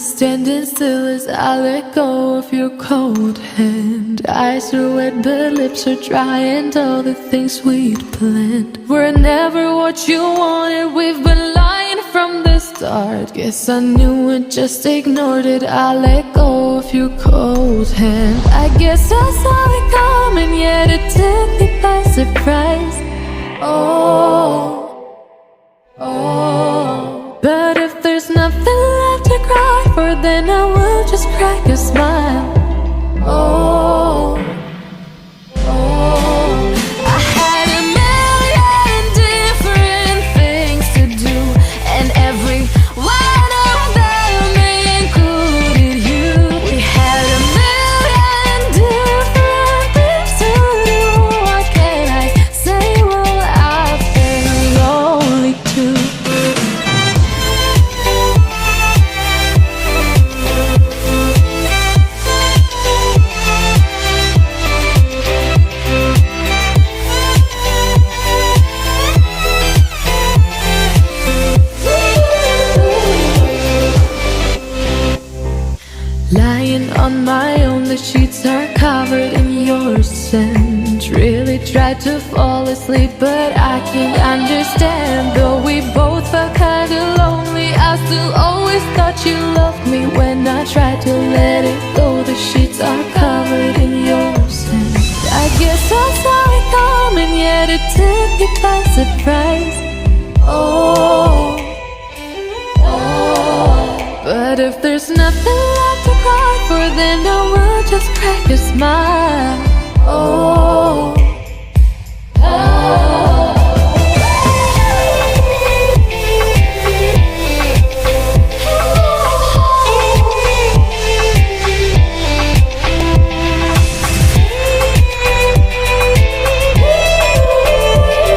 standing still as I let go of your cold hand. Eyes are wet but lips are dry, and all the things we'd planned were never what you wanted. We've been lying from the start. Guess I knew it, just ignored it. I let go of your cold hand. I guess I saw it coming, yet it took me by surprise. But if there's nothing left to cry for, then I will just crack a smile. I had a million different things to do, and every one of them included you. We had a million different things to do. What can I say? Well, I've been lonely too. Lying on my own, the sheets are covered in your scent. Really tried to fall asleep, but I can't understand. Though we both felt kinda lonely, I still always thought you loved me. When I tried to let it go, the sheets are covered in your scent. I guess I saw it coming, yet it took me by surprise. But if there's nothing left to cry for, then I will just crack a smile.